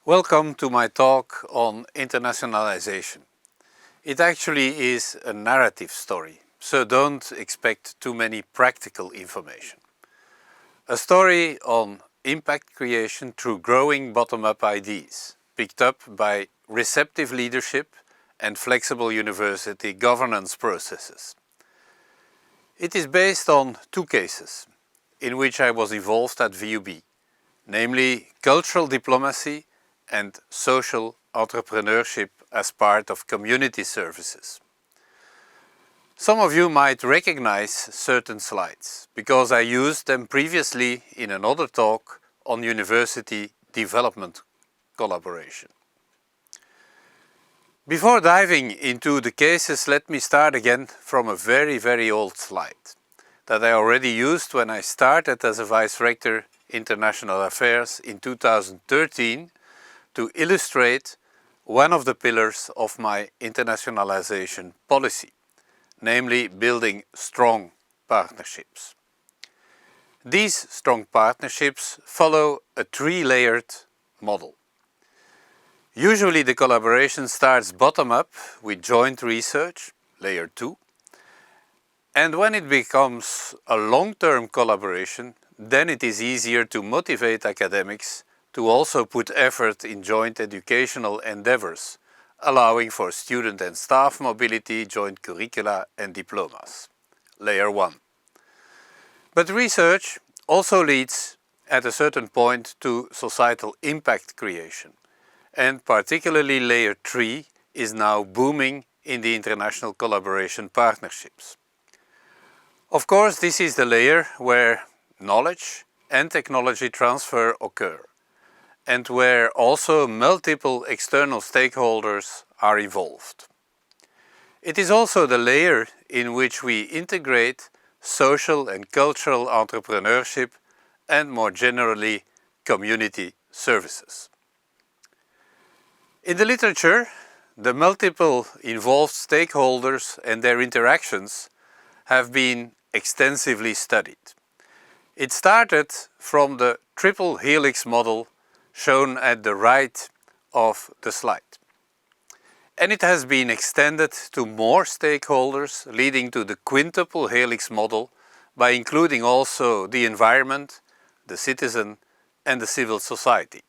Welcome to my talk on internationalization. It actually is a narrative story, so don't expect too many practical information. A story on impact creation through growing bottom-up ideas, picked up by receptive leadership and flexible university governance processes. It is based on two cases in which I was involved at VUB, namely cultural diplomacy and social entrepreneurship as part of community services. Some of you might recognize certain slides because I used them previously in another talk on university development collaboration. Before diving into the cases, let me start again from a very old slide that I already used when I started as a Vice Rector International Affairs in 2013 to illustrate one of the pillars of my internationalization policy, namely building strong partnerships. These strong partnerships follow a three-layered model. Usually the collaboration starts bottom-up with joint research, layer 2, and when it becomes a long-term collaboration, then it is easier to motivate academics to also put effort in joint educational endeavors, allowing for student and staff mobility, joint curricula and diplomas. Layer 1. But research also leads at a certain point to societal impact creation, and particularly layer 3 is now booming in the international collaboration partnerships. Of course, this is the layer where knowledge and technology transfer occur, and where also multiple external stakeholders are involved. It is also the layer in which we integrate social and cultural entrepreneurship and more generally community services. In the literature, the multiple involved stakeholders and their interactions have been extensively studied. It started from the triple helix model shown at the right of the slide. And it has been extended to more stakeholders, leading to the quintuple helix model by including also the environment, the citizen and the civil society.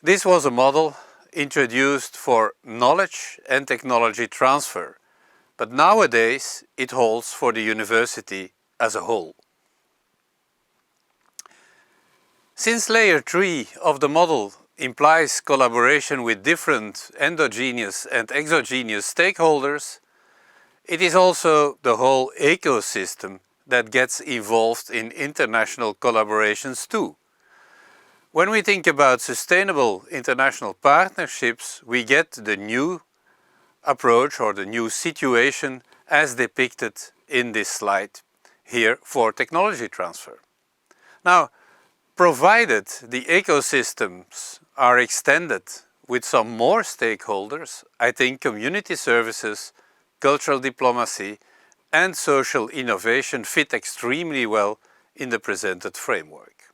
This was a model introduced for knowledge and technology transfer, but nowadays it holds for the university as a whole. Since layer 3 of the model implies collaboration with different endogenous and exogenous stakeholders, it is also the whole ecosystem that gets involved in international collaborations too. When we think about sustainable international partnerships, we get the new approach or the new situation as depicted in this slide here for technology transfer. Now, provided the ecosystems are extended with some more stakeholders, I think community services, cultural diplomacy and social innovation fit extremely well in the presented framework.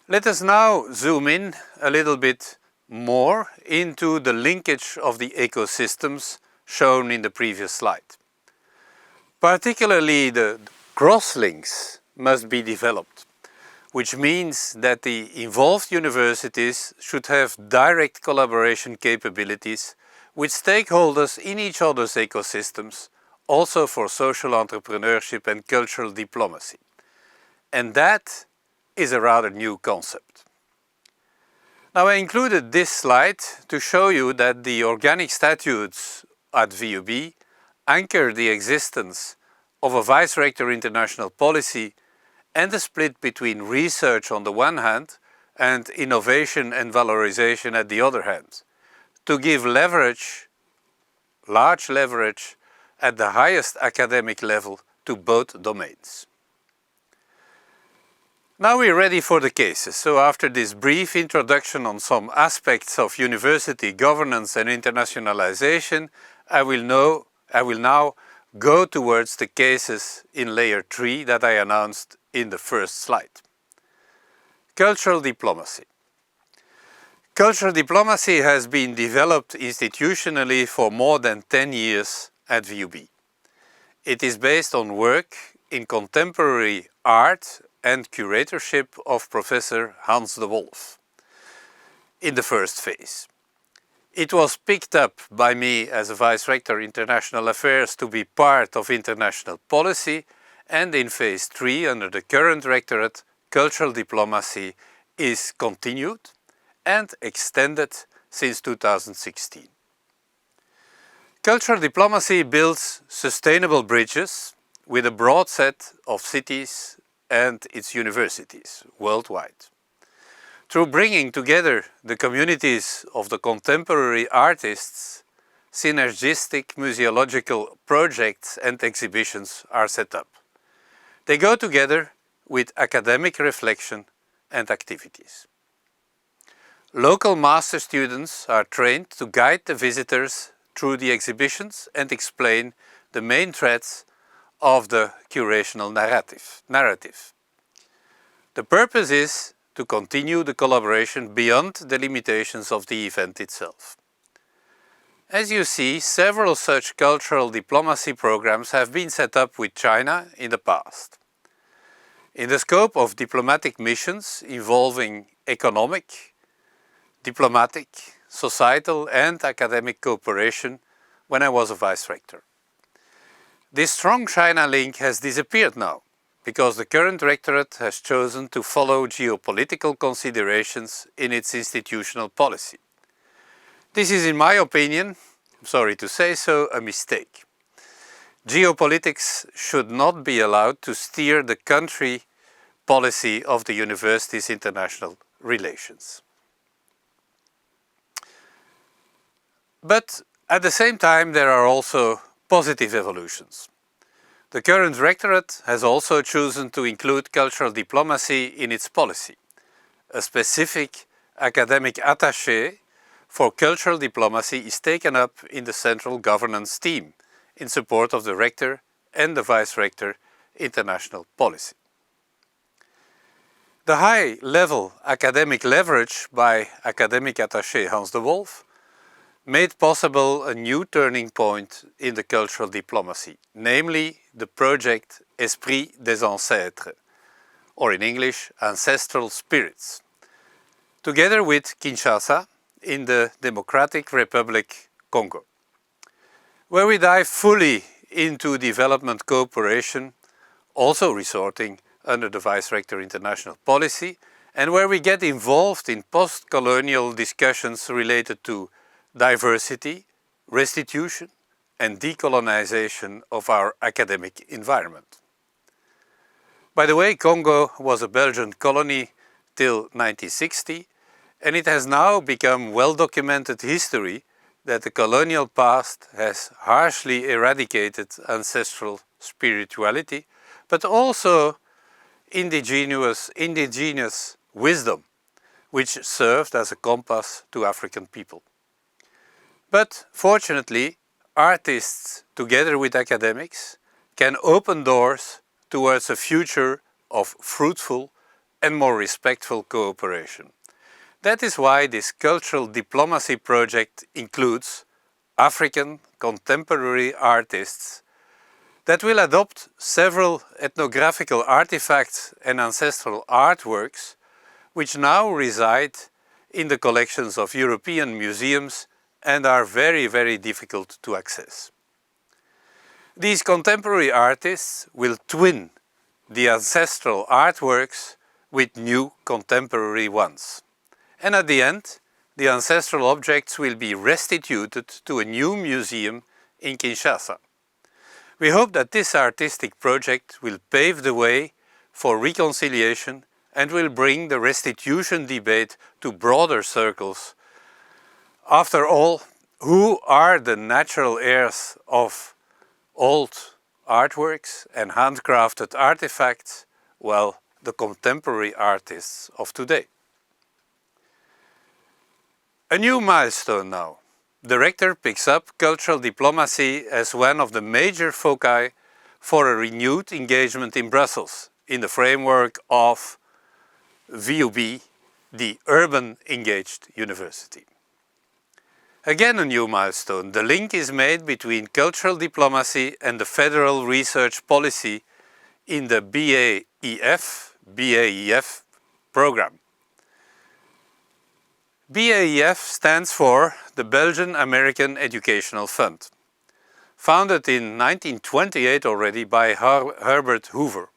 Let us now zoom in a little bit more into the linkage of the ecosystems shown in the previous slide. Particularly the crosslinks must be developed, which means that the involved universities should have direct collaboration capabilities with stakeholders in each other's ecosystems, also for social entrepreneurship and cultural diplomacy. And that is a rather new concept. Now I included this slide to show you that the organic statutes at VUB anchor the existence of a Vice Rector International policy and the split between research on the one hand and innovation and valorization at the other hand, to give leverage, large leverage, at the highest academic level to both domains. Now we're ready for the cases, so after this brief introduction on some aspects of university governance and internationalization, I will now go towards the cases in layer 3 that I announced in the first slide. Cultural diplomacy. Cultural diplomacy has been developed institutionally for more than 10 years at VUB. It is based on work in contemporary art and curatorship of Professor Hans de Wolf in the first phase. It was picked up by me as a Vice Rector International Affairs to be part of international policy, and in phase 3 under the current rectorate, cultural diplomacy is continued and extended since 2016. Cultural diplomacy builds sustainable bridges with a broad set of cities and its universities worldwide. Through bringing together the communities of the contemporary artists, synergistic museological projects and exhibitions are set up. They go together with academic reflection and activities. Local master students are trained to guide the visitors through the exhibitions and explain the main threads of the curational narrative. The purpose is to continue the collaboration beyond the limitations of the event itself. As you see, several such cultural diplomacy programs have been set up with China in the past. In the scope of diplomatic missions involving economic, diplomatic, societal and academic cooperation when I was a Vice Rector. This strong China link has disappeared now, because the current rectorate has chosen to follow geopolitical considerations in its institutional policy. This is, in my opinion, I'm sorry to say so, a mistake. Geopolitics should not be allowed to steer the country policy of the university's international relations. But at the same time, there are also positive evolutions. The current rectorate has also chosen to include cultural diplomacy in its policy. A specific academic attaché for cultural diplomacy is taken up in the central governance team in support of the rector and the vice rector international policy. The high-level academic leverage by academic attaché Hans de Wolf made possible a new turning point in the cultural diplomacy, namely the project Esprit des Ancêtres, or in English, Ancestral Spirits, together with Kinshasa in the Democratic Republic Congo, where we dive fully into development cooperation, also resorting under the Vice Rector International Policy, and where we get involved in post-colonial discussions related to diversity, restitution and decolonization of our academic environment. By the way, Congo was a Belgian colony till 1960, and it has now become well-documented history that the colonial past has harshly eradicated ancestral spirituality, but also indigenous wisdom, which served as a compass to African people. But fortunately, artists, together with academics, can open doors towards a future of fruitful and more respectful cooperation. That is why this cultural diplomacy project includes African contemporary artists that will adopt several ethnographical artifacts and ancestral artworks which now reside in the collections of European museums and are very, very difficult to access. These contemporary artists will twin the ancestral artworks with new contemporary ones. And at the end, the ancestral objects will be restituted to a new museum in Kinshasa. We hope that this artistic project will pave the way for reconciliation and will bring the restitution debate to broader circles. After all, who are the natural heirs of old artworks and handcrafted artifacts? Well, the contemporary artists of today. A new milestone now. The rector picks up cultural diplomacy as one of the major foci for a renewed engagement in Brussels in the framework of VUB the Urban Engaged University. Again a new milestone. The link is made between cultural diplomacy and the federal research policy in the BAEF program. BAEF stands for the Belgian American Educational Fund, founded in 1928 already by Herbert Hoover,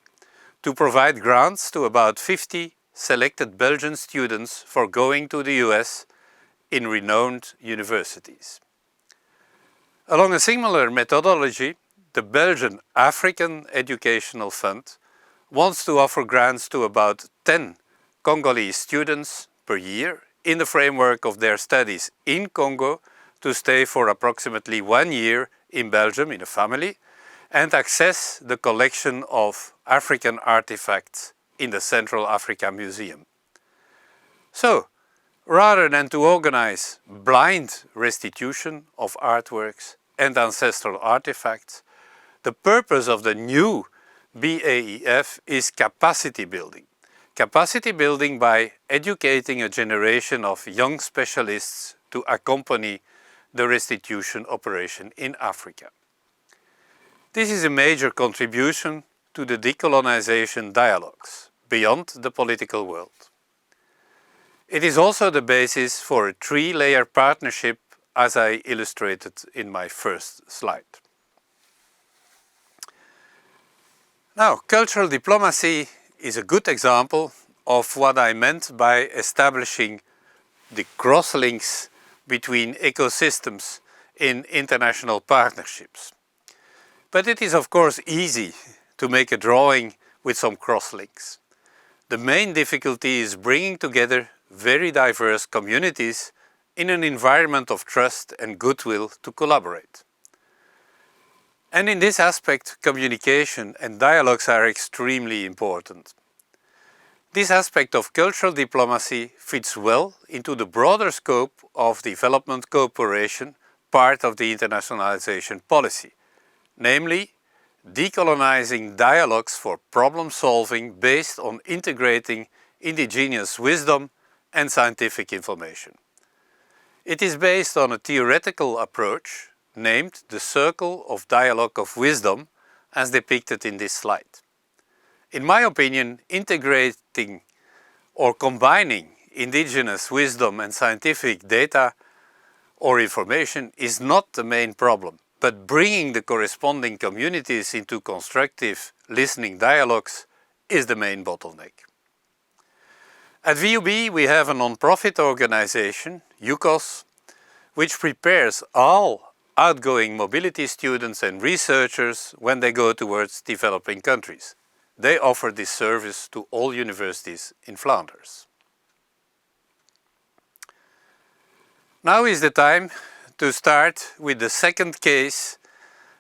to provide grants to about 50 selected Belgian students for going to the US in renowned universities. Along a similar methodology, the Belgian African Educational Fund wants to offer grants to about 10 Congolese students per year in the framework of their studies in Congo to stay for approximately 1 year in Belgium in a family and access the collection of African artifacts in the Central Africa Museum. So, rather than to organize blind restitution of artworks and ancestral artifacts, the purpose of the new BAEF is capacity building. Capacity building by educating a generation of young specialists to accompany the restitution operation in Africa. This is a major contribution to the decolonization dialogues beyond the political world. It is also the basis for a three-layer partnership as I illustrated in my first slide. Now, cultural diplomacy is a good example of what I meant by establishing the crosslinks between ecosystems in international partnerships. But it is of course easy to make a drawing with some crosslinks. The main difficulty is bringing together very diverse communities in an environment of trust and goodwill to collaborate. And in this aspect, communication and dialogues are extremely important. This aspect of cultural diplomacy fits well into the broader scope of development cooperation, part of the internationalization policy, namely decolonizing dialogues for problem solving based on integrating indigenous wisdom and scientific information. It is based on a theoretical approach named the Circle of Dialogue of Wisdom as depicted in this slide. In my opinion, integrating or combining indigenous wisdom and scientific data or information is not the main problem, but bringing the corresponding communities into constructive listening dialogues is the main bottleneck. At VUB we have a non-profit organization, UCOS, which prepares all outgoing mobility students and researchers when they go towards developing countries. They offer this service to all universities in Flanders. Now is the time to start with the second case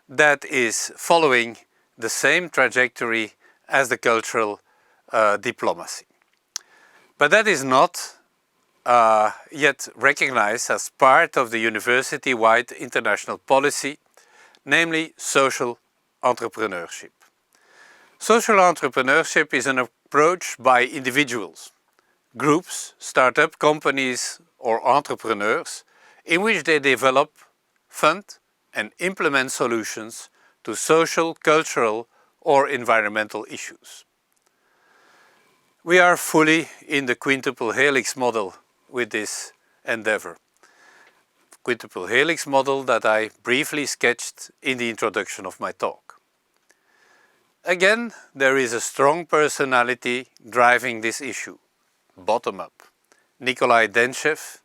that is following the same trajectory as the cultural diplomacy. But that is not yet recognized as part of the university-wide international policy, namely social entrepreneurship. Social entrepreneurship is an approach by individuals, groups, start-up companies or entrepreneurs in which they develop, fund and implement solutions to social, cultural or environmental issues. We are fully in the quintuple helix model with this endeavor. Quintuple helix model that I briefly sketched in the introduction of my talk. Again, there is a strong personality driving this issue, bottom-up. Nikolai Denshev.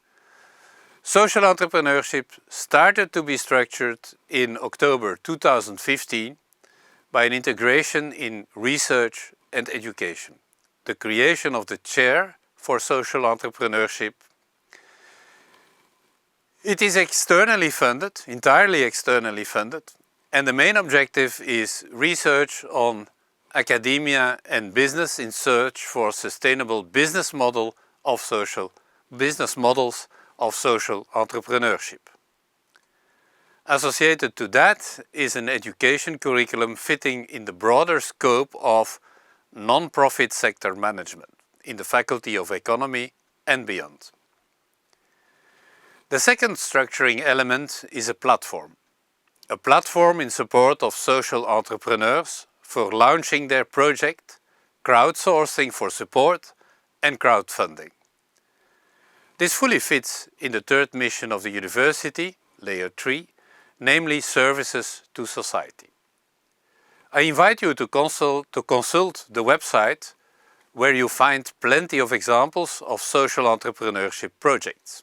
Social entrepreneurship started to be structured in October 2015 by an integration in research and education. The creation of the chair for social entrepreneurship. It is externally funded, entirely externally funded, and the main objective is research on academia and business in search for sustainable business models of social entrepreneurship. Associated to that is an education curriculum fitting in the broader scope of non-profit sector management in the Faculty of Economy and beyond. The second structuring element is a platform. A platform in support of social entrepreneurs for launching their project, crowdsourcing for support, and crowdfunding. This fully fits in the third mission of the university, layer 3, namely services to society. I invite you to consult the website where you find plenty of examples of social entrepreneurship projects.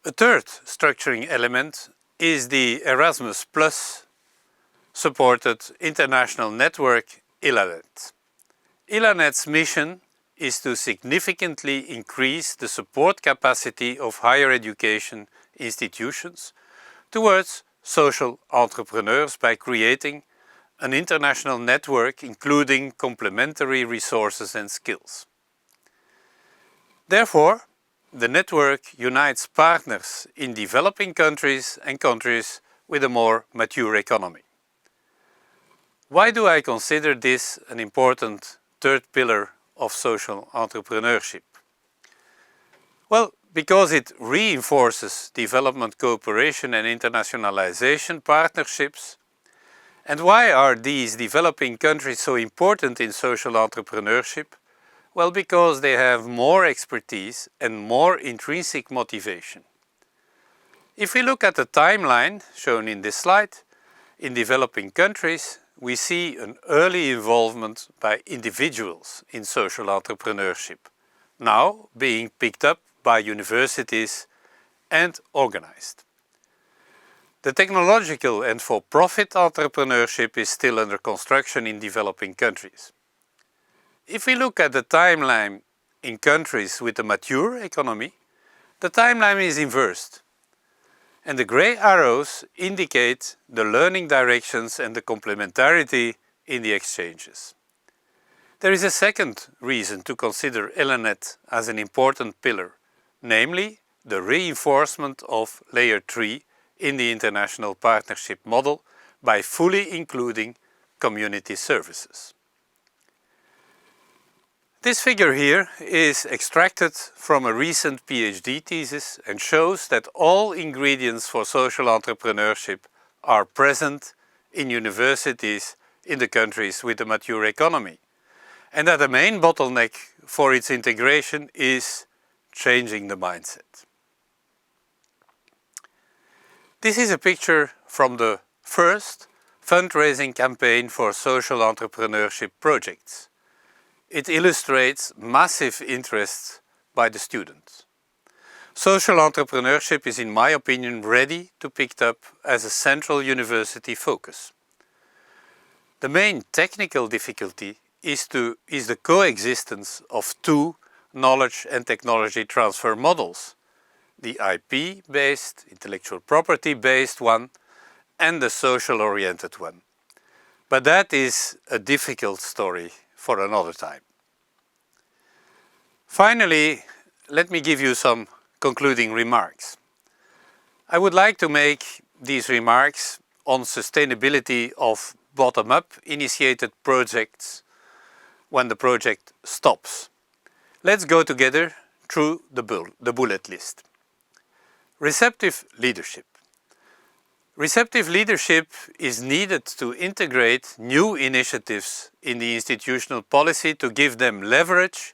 A third structuring element is the Erasmus Plus supported international network Elanet. Elanet's mission is to significantly increase the support capacity of higher education institutions towards social entrepreneurs by creating an international network including complementary resources and skills. Therefore, the network unites partners in developing countries and countries with a more mature economy. Why do I consider this an important third pillar of social entrepreneurship? Well, because it reinforces development cooperation and internationalization partnerships. And why are these developing countries so important in social entrepreneurship? Well, because they have more expertise and more intrinsic motivation. If we look at the timeline shown in this slide, in developing countries, we see an early involvement by individuals in social entrepreneurship, now being picked up by universities and organized. The technological and for-profit entrepreneurship is still under construction in developing countries. If we look at the timeline in countries with a mature economy, the timeline is inversed. And the grey arrows indicate the learning directions and the complementarity in the exchanges. There is a second reason to consider Elanet as an important pillar, namely the reinforcement of layer 3 in the international partnership model by fully including community services. This figure here is extracted from a recent PhD thesis and shows that all ingredients for social entrepreneurship are present in universities in the countries with a mature economy, and that the main bottleneck for its integration is changing the mindset. This is a picture from the first fundraising campaign for social entrepreneurship projects. It illustrates massive interest by the students. Social entrepreneurship is, in my opinion, ready to be picked up as a central university focus. The main technical difficulty is the coexistence of two knowledge and technology transfer models, the IP-based, intellectual property-based one, and the social-oriented one. But that is a difficult story for another time. Finally, let me give you some concluding remarks. I would like to make these remarks on sustainability of bottom-up initiated projects when the project stops. Let's go together through the bullet list. Receptive leadership. Receptive leadership is needed to integrate new initiatives in the institutional policy to give them leverage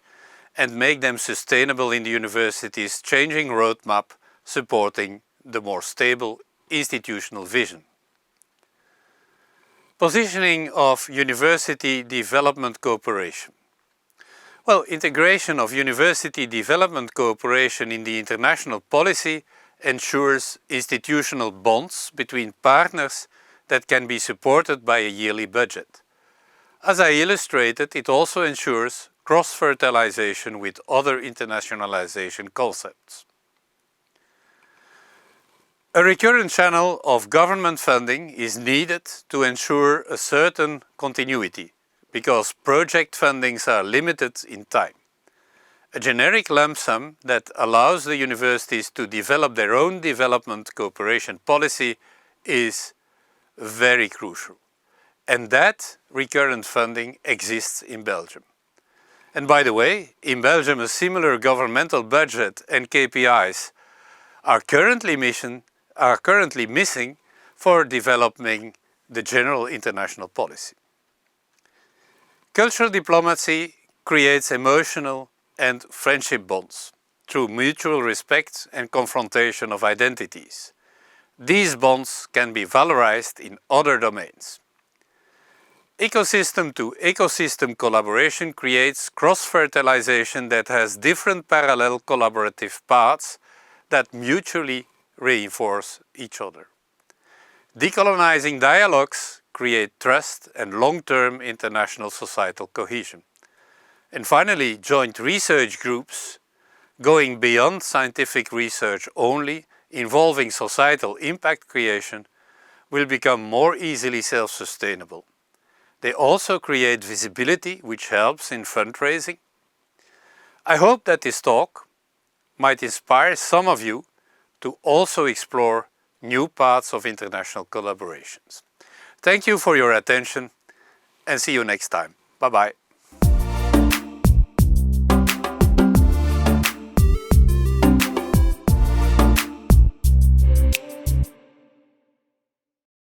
and make them sustainable in the university's changing roadmap, supporting the more stable institutional vision. Positioning of university development cooperation. Well, integration of university development cooperation in the international policy ensures institutional bonds between partners that can be supported by a yearly budget. As I illustrated, it also ensures cross-fertilization with other internationalization concepts. A recurrent channel of government funding is needed to ensure a certain continuity, because project fundings are limited in time. A generic lump sum that allows the universities to develop their own development cooperation policy is very crucial. And that recurrent funding exists in Belgium. And by the way, in Belgium a similar governmental budget and KPIs are currently missing for developing the general international policy. Cultural diplomacy creates emotional and friendship bonds through mutual respect and confrontation of identities. These bonds can be valorized in other domains. Ecosystem to ecosystem collaboration creates cross-fertilization that has different parallel collaborative paths that mutually reinforce each other. Decolonizing dialogues create trust and long-term international societal cohesion. And finally, joint research groups going beyond scientific research only, involving societal impact creation, will become more easily self-sustainable. They also create visibility, which helps in fundraising. I hope that this talk might inspire some of you to also explore new paths of international collaborations. Thank you for your attention and see you next time. Bye-bye.